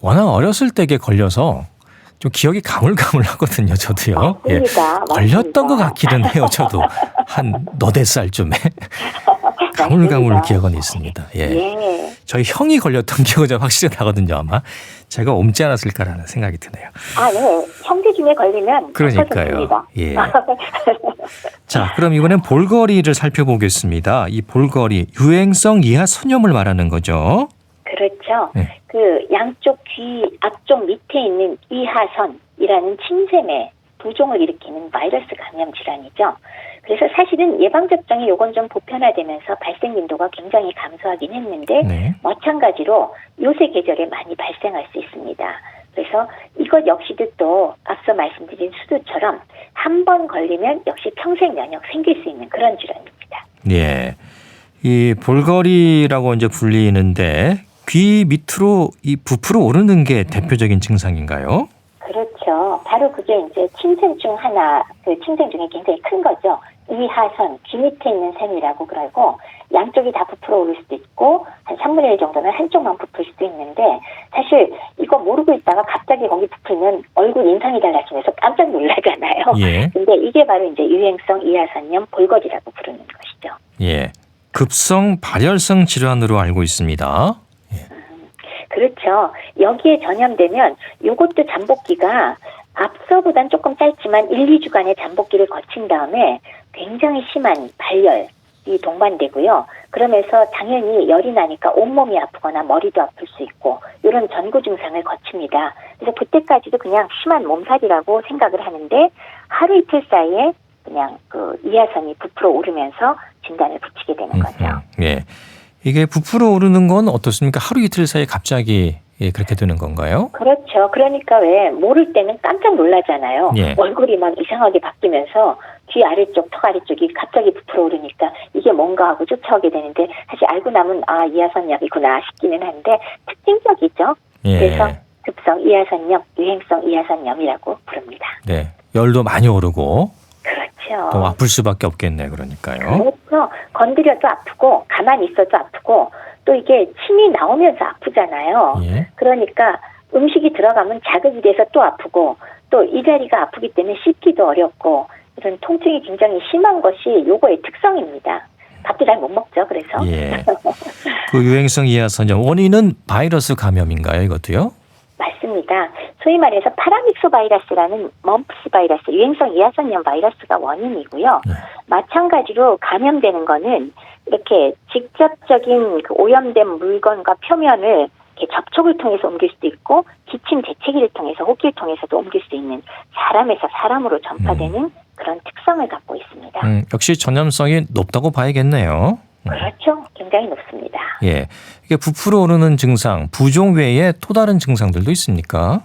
워낙 어렸을 때에 걸려서 좀 기억이 가물가물하거든요, 저도요. 맞습니다. 걸렸던 것 같기는 해요, 저도. 한 너댓 살쯤에. 가물가물 기억은 있습니다. 예. 저희 형이 걸렸던 기억은 좀 확실히 나거든요, 아마. 제가 옮지 않았을까라는 생각이 드네요. 네. 형제 중에 걸리면 그러니까요. 예. 자, 그럼 이번엔 볼거리를 살펴보겠습니다. 이 볼거리, 유행성 이하 선염을 말하는 거죠. 그렇죠. 네. 그 양쪽 귀 앞쪽 밑에 있는 이하선이라는 침샘에 부종을 일으키는 바이러스 감염 질환이죠. 그래서 사실은 예방접종이 요건 좀 보편화되면서 발생 빈도가 굉장히 감소하긴 했는데 마찬가지로 요새 계절에 많이 발생할 수 있습니다. 그래서 이것 역시도 또 앞서 말씀드린 수두처럼 한 번 걸리면 역시 평생 면역 생길 수 있는 그런 질환입니다. 예. 이 볼거리라고 이제 불리는데 귀 밑으로 이 부풀어 오르는 게 대표적인 증상인가요? 그렇죠. 바로 그게 이제 침샘 중 하나, 그 침샘 중에 굉장히 큰 거죠. 이하선, 귀 밑에 있는 샘이라고 그러고 양쪽이 다 부풀어 오를 수도 있고 한 3분의 1 정도는 한쪽만 부풀 수도 있는데 사실 이거 모르고 있다가 갑자기 거기 부풀면 얼굴 인상이 달라지면서 깜짝 놀라잖아요. 예. 근데 이게 바로 이제 유행성 이하선염 볼거리라고 부르는 것이죠. 예. 급성 발열성 질환으로 알고 있습니다. 그렇죠. 여기에 전염되면 요것도 잠복기가 앞서보단 조금 짧지만 1, 2주간의 잠복기를 거친 다음에 굉장히 심한 발열이 동반되고요. 그러면서 당연히 열이 나니까 온몸이 아프거나 머리도 아플 수 있고 이런 전구 증상을 거칩니다. 그래서 그때까지도 그냥 심한 몸살이라고 생각을 하는데 하루 이틀 사이에 그냥 그 이하선이 부풀어 오르면서 진단을 붙이게 되는 거죠. 예. 이게 부풀어 오르는 건 어떻습니까? 하루 이틀 사이에 갑자기 그렇게 되는 건가요? 그렇죠. 그러니까 왜 모를 때는 깜짝 놀라잖아요. 예. 얼굴이 막 이상하게 바뀌면서 귀 아래쪽, 턱 아래쪽이 갑자기 부풀어 오르니까 이게 뭔가 하고 쫓아오게 되는데 사실 알고 나면 이하선염이구나 싶기는 한데 특징적이죠. 예. 그래서 급성 이하선염, 유행성 이하선염이라고 부릅니다. 네. 열도 많이 오르고 그렇죠. 또 아플 수밖에 없겠네, 그러니까요. 그렇죠. 건드려도 아프고 가만히 있어도 아프고 또 이게 침이 나오면서 아프잖아요. 예. 그러니까 음식이 들어가면 자극이 돼서 또 아프고 또 이 자리가 아프기 때문에 씹기도 어렵고 이런 통증이 굉장히 심한 것이 요거의 특성입니다. 밥도 잘 못 먹죠. 그래서. 예. 그 유행성 이하선염 원인은 바이러스 감염인가요, 이것도요? 맞습니다. 소위 말해서 파라믹소 바이러스라는 멈프스 바이러스, 유행성 이하선염 바이러스가 원인이고요. 마찬가지로 감염되는 거는 이렇게 직접적인 그 오염된 물건과 표면을 이렇게 접촉을 통해서 옮길 수도 있고 기침 재채기를 통해서 호흡기를 통해서도 옮길 수 있는 사람에서 사람으로 전파되는 그런 특성을 갖고 있습니다. 역시 전염성이 높다고 봐야겠네요. 그렇죠. 굉장히 높습니다. 예, 이게 부풀어 오르는 증상, 부종 외에 또 다른 증상들도 있습니까?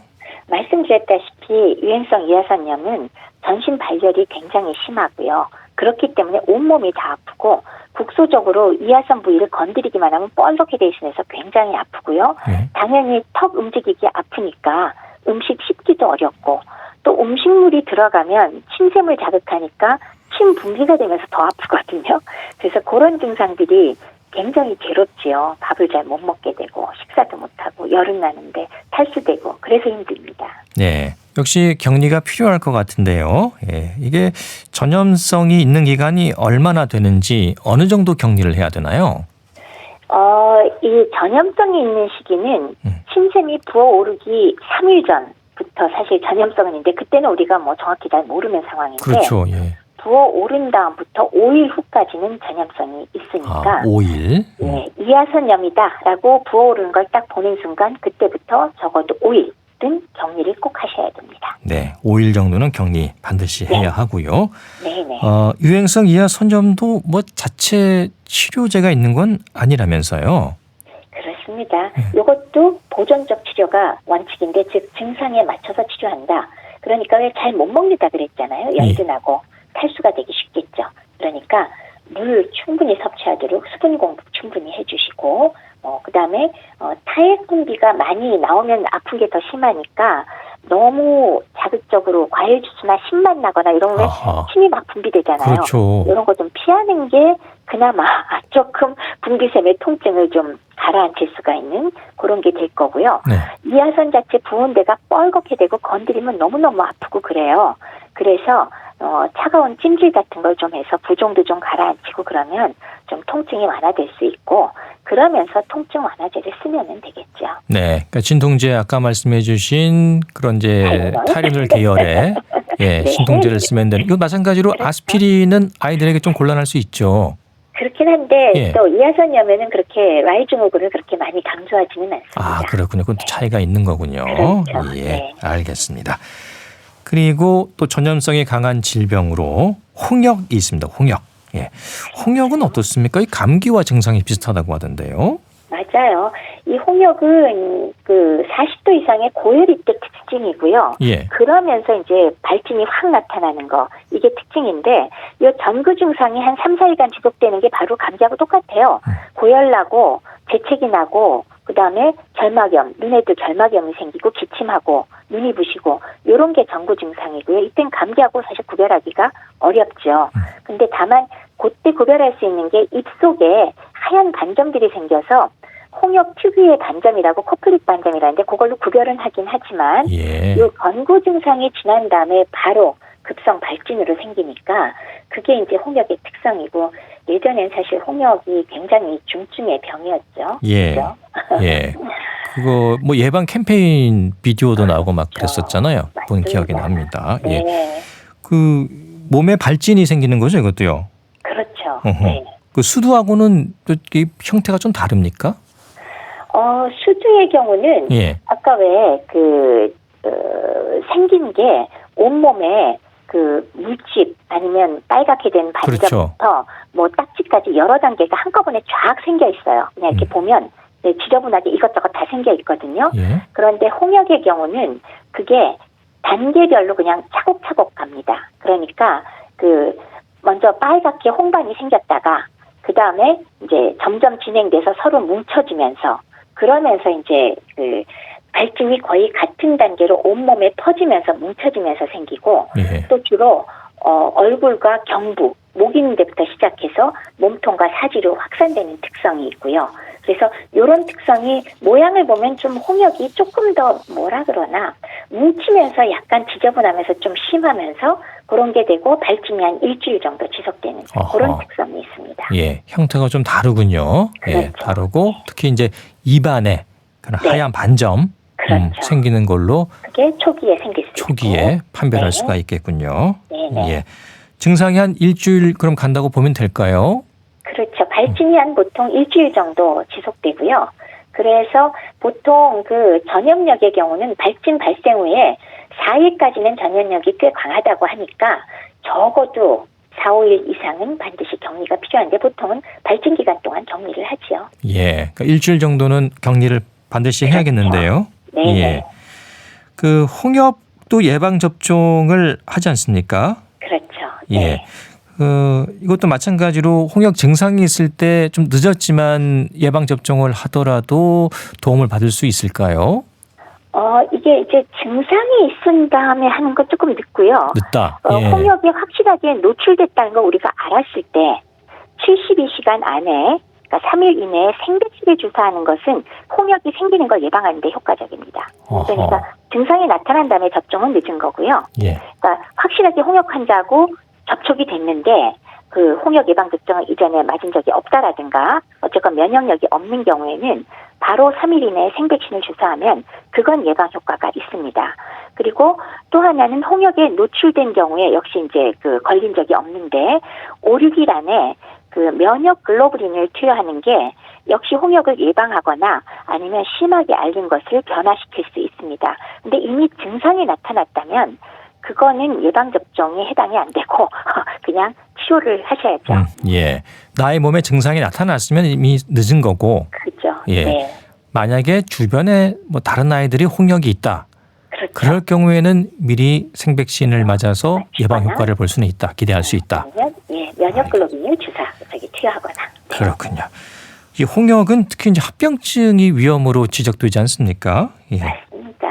말씀드렸다시피 유행성 이하선염은 전신 발열이 굉장히 심하고요. 그렇기 때문에 온몸이 다 아프고 국소적으로 이하선 부위를 건드리기만 하면 뻘겋게 돼 있으면서 굉장히 아프고요. 당연히 턱 움직이기 아프니까 음식 씹기도 어렵고 또 음식물이 들어가면 침샘을 자극하니까 침 분비가 되면서 더 아프거든요. 그래서 그런 증상들이 굉장히 괴롭지요. 밥을 잘 못 먹게 되고 식사도 못하고 열은 나는데 탈수되고 그래서 힘듭니다. 네, 역시 격리가 필요할 것 같은데요. 예, 이게 전염성이 있는 기간이 얼마나 되는지 어느 정도 격리를 해야 되나요? 이 전염성이 있는 시기는 침샘이 부어오르기 3일 전부터 사실 전염성은 있는데 그때는 우리가 뭐 정확히 잘 모르는 상황인데 그렇죠. 예. 부어오른 다음부터 5일 후까지는 전염성이 있으니까 5일? 예, 이하선염이다라고 부어오르는 걸 딱 보는 순간 그때부터 적어도 5일은 격리를 꼭 하셔야 됩니다. 네, 5일 정도는 격리 반드시 해야 하고요. 네네. 유행성 이하선염도 뭐 자체 치료제가 있는 건 아니라면서요. 그렇습니다. 이것도 보존적 치료가 원칙인데 즉 증상에 맞춰서 치료한다. 그러니까 왜 잘 못 먹는다 그랬잖아요. 열도 나고 탈수가 되기 쉽겠죠. 그러니까 물 충분히 섭취하도록 수분 공급 충분히 해주시고 그다음에 타액 분비가 많이 나오면 아픈 게 더 심하니까 너무 자극적으로 과일 주스나 신맛 나거나 이런 게 침이 막 분비되잖아요. 그렇죠. 이런 거 좀 피하는 게 그나마 조금 분비샘의 통증을 좀 가라앉힐 수가 있는 그런 게 될 거고요. 네. 이하선 자체 부은 데가 뻘겋게 되고 건드리면 너무너무 아프고 그래요. 그래서 차가운 찜질 같은 걸 좀 해서 부종도 좀 가라앉히고 그러면 좀 통증이 완화될 수 있고 그러면서 통증 완화제를 쓰면 되겠죠. 네, 그러니까 진통제 아까 말씀해 주신 그런 이제 타이레놀 계열의 예, 네. 진통제를 쓰면 되는. 이거 마찬가지로 그렇죠. 아스피린은 아이들에게 좀 곤란할 수 있죠. 그렇긴 한데 예. 또 이하선염에는 그렇게 라이중후군을 그렇게 많이 강조하지는 않습니다. 아, 그렇군요. 그건 또 차이가 있는 거군요. 그렇죠. 예, 네. 알겠습니다. 그리고 또 전염성이 강한 질병으로 홍역이 있습니다. 홍역. 예. 홍역은 어떻습니까? 이 감기와 증상이 비슷하다고 하던데요. 맞아요. 이 홍역은 그 40도 이상의 고열이 때 특징이고요. 예. 그러면서 이제 발진이 확 나타나는 거 이게 특징인데 이 전구 증상이 한 3, 4일간 지속되는 게 바로 감기하고 똑같아요. 고열 나고 재채기 나고 그다음에 결막염, 눈에도 결막염이 생기고 기침하고 눈이 부시고 이런 게 전구 증상이고요. 이땐 감기하고 사실 구별하기가 어렵죠. 근데 다만 그때 구별할 수 있는 게 입속에 하얀 반점들이 생겨서 홍역 특유의 반점이라고 코플릭 반점이라는데 그걸로 구별은 하긴 하지만 예. 이 건구 증상이 지난 다음에 바로 급성 발진으로 생기니까 그게 이제 홍역의 특성이고 예전엔 사실 홍역이 굉장히 중증의 병이었죠. 예. 그렇죠? 예. 그거 뭐 예방 캠페인 비디오도 나오고 막 그렇죠. 그랬었잖아요. 본 맞습니다. 기억이 납니다. 네. 예. 그 몸에 발진이 생기는 거죠, 이것도요. 그렇죠. 어허. 네. 그 수두하고는 또 이 형태가 좀 다릅니까? 수두의 경우는 예. 아까 왜 생긴 게 온몸에 그 물집 아니면 빨갛게 된 반점부터 뭐 딱지까지 여러 단계가 한꺼번에 쫙 생겨 있어요. 그냥 이렇게 보면 네, 지저분하게 이것저것 다 생겨 있거든요. 예. 그런데 홍역의 경우는 그게 단계별로 그냥 차곡차곡 갑니다. 그러니까 먼저 빨갛게 홍반이 생겼다가 그 다음에 이제 점점 진행돼서 서로 뭉쳐지면서 그러면서 이제 발진이 거의 같은 단계로 온몸에 퍼지면서 뭉쳐지면서 생기고 예. 또 주로 얼굴과 경부, 목 있는 데부터 시작해서 몸통과 사지로 확산되는 특성이 있고요. 그래서 이런 특성이 모양을 보면 좀 홍역이 조금 더 뭐라 그러나 뭉치면서 약간 지저분하면서 좀 심하면서 그런 게 되고 발진이 한 일주일 정도 지속되는 그런 특성이 있습니다. 예, 형태가 좀 다르군요. 그렇죠. 예, 다르고 특히 이제 입안에 그런 네. 하얀 반점 그렇죠. 생기는 걸로 그게 초기에 생길 수 초기에 있고. 판별할 네. 수가 있겠군요. 네네. 예. 증상이 한 일주일 그럼 간다고 보면 될까요? 그렇죠. 발진이 한 보통 일주일 정도 지속되고요. 그래서 보통 그 전염력의 경우는 발진 발생 후에 4일까지는 전염력이 꽤 강하다고 하니까 적어도 4, 5일 이상은 반드시 격리가 필요한데 보통은 발진 기간 동안 격리를 하지요. 예. 그러니까 일주일 정도는 격리를 반드시 그렇죠. 해야겠는데요. 네. 예. 그 홍역도 예방 접종을 하지 않습니까? 그렇죠. 예. 네. 이것도 마찬가지로 홍역 증상이 있을 때 좀 늦었지만 예방 접종을 하더라도 도움을 받을 수 있을까요? 이게 이제 증상이 있은 다음에 하는 건 조금 늦고요. 늦다. 예. 홍역이 확실하게 노출됐다는 걸 우리가 알았을 때 72시간 안에, 그러니까 3일 이내에 생백신을 주사하는 것은 홍역이 생기는 걸 예방하는 데 효과적입니다. 그러니까 증상이 나타난 다음에 접종은 늦은 거고요. 예. 그러니까 확실하게 홍역 환자하고 접촉이 됐는데 그 홍역 예방 접종을 이전에 맞은 적이 없다라든가 어쨌건 면역력이 없는 경우에는 바로 3일 이내에 생백신을 주사하면 그건 예방 효과가 있습니다. 그리고 또 하나는 홍역에 노출된 경우에 역시 이제 그 걸린 적이 없는데 5, 6일 안에 그 면역 글로불린을 투여하는 게 역시 홍역을 예방하거나 아니면 심하게 앓는 것을 변화시킬 수 있습니다. 근데 이미 증상이 나타났다면 그거는 예방접종에 해당이 안 되고 그냥 치료를 하셔야죠. 예. 나의 몸에 증상이 나타났으면 이미 늦은 거고. 그렇죠. 예. 네. 만약에 주변에 뭐 다른 아이들이 홍역이 있다. 그렇죠. 그럴 경우에는 미리 생백신을 맞아서 예방 효과를 볼 수는 있다. 기대할 수 있다. 아니면 면역 글로빈을 투여하거나. 네. 그렇군요. 이 홍역은 특히 이제 합병증이 위험으로 지적되지 않습니까? 예. 맞습니다.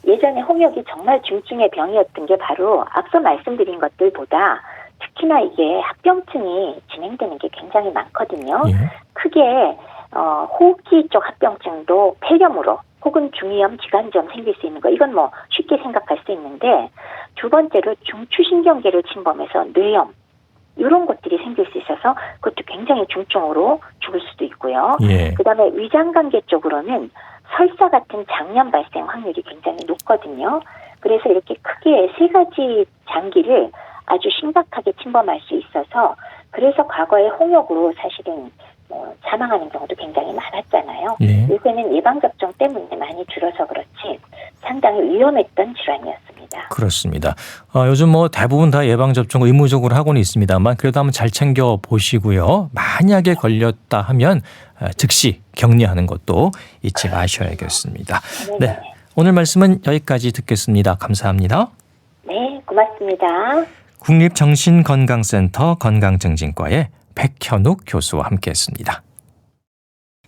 예전에 홍역이 정말 중증의 병이었던 게 바로 앞서 말씀드린 것들보다 특히나 이게 합병증이 진행되는 게 굉장히 많거든요. 예. 크게 호흡기 쪽 합병증도 폐렴으로 혹은 중이염, 기관지염 생길 수 있는 거 이건 뭐 쉽게 생각할 수 있는데 두 번째로 중추신경계를 침범해서 뇌염 이런 것들이 생길 수 있어서 그것도 굉장히 중증으로 죽을 수도 있고요. 예. 그다음에 위장관계 쪽으로는 설사 같은 장염 발생 확률이 굉장히 높거든요. 그래서 이렇게 크게 세 가지 장기를 아주 심각하게 침범할 수 있어서 그래서 과거에 홍역으로 사실은 사망하는 경우도 굉장히 많았잖아요. 예. 요새는 예방접종 때문에 많이 줄어서 그렇지 상당히 위험했던 질환이었습니다. 그렇습니다. 요즘 뭐 대부분 다 예방접종 의무적으로 하고는 있습니다만 그래도 한번 잘 챙겨 보시고요. 만약에 걸렸다 하면 즉시 격리하는 것도 잊지 마셔야겠습니다. 네, 오늘 말씀은 여기까지 듣겠습니다. 감사합니다. 네, 고맙습니다. 국립정신건강센터 건강증진과의 백현욱 교수와 함께했습니다.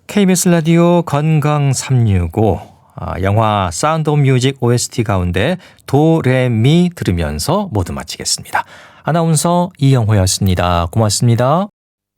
KBS 라디오 건강 365 영화 사운드 오브 뮤직 OST 가운데 도레미 들으면서 모두 마치겠습니다. 아나운서 이영호였습니다. 고맙습니다.